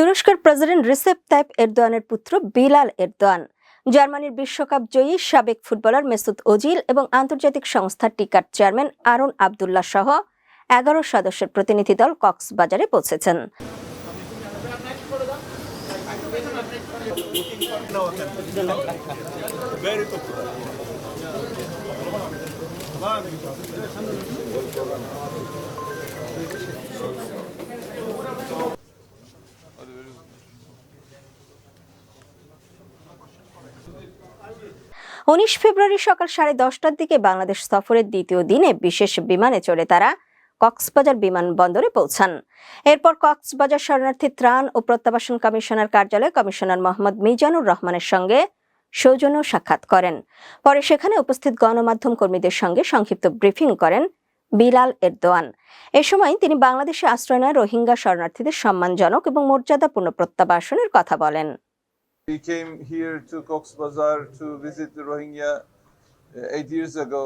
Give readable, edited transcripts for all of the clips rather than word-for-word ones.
তুরস্কের president Recep Tayyip এরদোয়ানের পুত্র Bilal Erdogan, জার্মানির বিশ্বকাপ জয়ী সাবেক ফুটবলার মেসুত ওজিল এবং আন্তর্জাতিক সংস্থা টিকার চেয়ারম্যান আরন আবদুল্লাহ সহ ১১ সদস্যের প্রতিনিধি দল কক্সবাজারে পৌঁছেছেন। ফেব্রুয়ারি সকাল 10:30টার দিকে বাংলাদেশ সফরের দ্বিতীয় দিনে বিশেষ বিমানে চড়ে তারা কক্সবাজার বিমানবন্দরে পৌঁছান। এরপর কক্সবাজার শরণার্থী ত্রাণ ও প্রত্যাবাসন কমিশনার কার্যালয়ে কমিশনার মোহাম্মদ মিজানুর রহমানের সঙ্গে সৌজন্য সাক্ষাৎ করেন। পরে সেখানে উপস্থিত গণমাধ্যম কর্মীদের সঙ্গে সংক্ষিপ্ত ব্রিফিং করেন বিলাল এরদোয়ান। এ সময় তিনি বাংলাদেশে আশ্রয় নেওয়া রোহিঙ্গা শরণার্থীদের সম্মানজনক এবং মর্যাদাপূর্ণ প্রত্যাবাসনের কথা বলেন। We came here to Cox's Bazar to visit the Rohingya 8 years ago.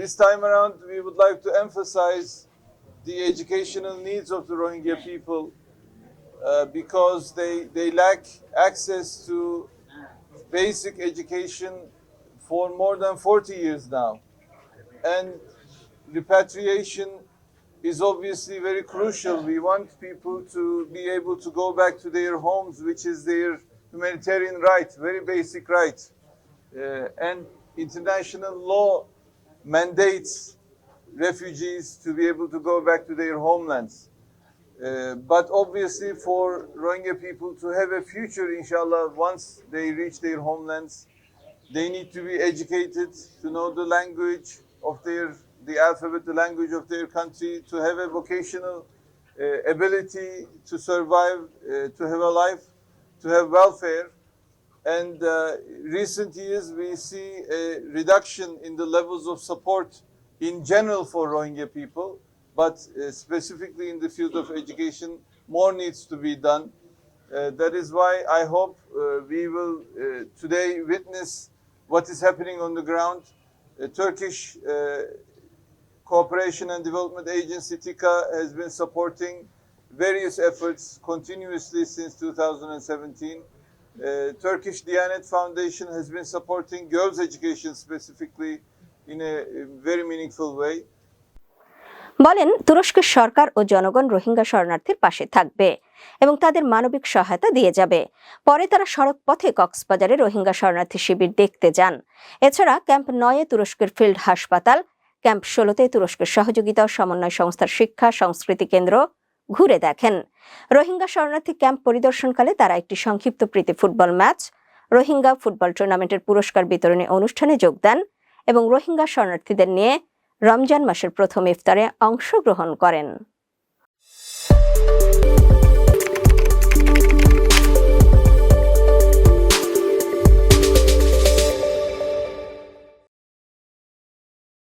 This time around, we would like to emphasize the educational needs of the Rohingya people because they lack access to basic education for more than 40 years now. And repatriation is obviously very crucial. We want people to be able to go back to their homes, which is their humanitarian right, very basic right. And international law mandates refugees to be able to go back to their homelands. But obviously for Rohingya people to have a future, inshallah, once they reach their homelands, they need to be educated, to know the language of the alphabet, the language of their country, to have a vocational ability to survive, to have a life, to have welfare. And recent years we see a reduction in the levels of support in general for Rohingya people, but specifically in the field of education, more needs to be done. That is why I hope we will today witness what is happening on the ground. Turkish Cooperation and Development Agency, TICA, has been supporting various efforts continuously since 2017. Turkish Diyanet Foundation has been supporting girls' education specifically in a very meaningful way. বলেন, তুরস্কের সরকার ও জনগণ রোহিঙ্গা শরণার্থীর পাশে থাকবে এবং তাদের মানবিক সহায়তা দিয়ে যাবে। পরে তারা সড়ক পথে কক্সবাজারে রোহিঙ্গা শরণার্থী শিবির দেখতে যান। এছাড়া ক্যাম্প 9-এ তুরস্কের ফিল্ড হাসপাতাল, ক্যাম্প 16-তে তুরস্কের সহযোগিতা ও সমন্বয় সংস্থার শিক্ষা সংস্কৃতি কেন্দ্র ঘুরে দেখেন। রোহিঙ্গা শরণার্থী ক্যাম্প পরিদর্শনকালে তারা একটি সংক্ষিপ্ত প্রীতি ফুটবল ম্যাচ, রোহিঙ্গা ফুটবল টুর্নামেন্টের পুরস্কার বিতরণী অনুষ্ঠানে যোগ দেন এবং রোহিঙ্গা শরণার্থীদের নিয়ে রমজান মাসের প্রথম ইফতারে অংশগ্রহণ করেন।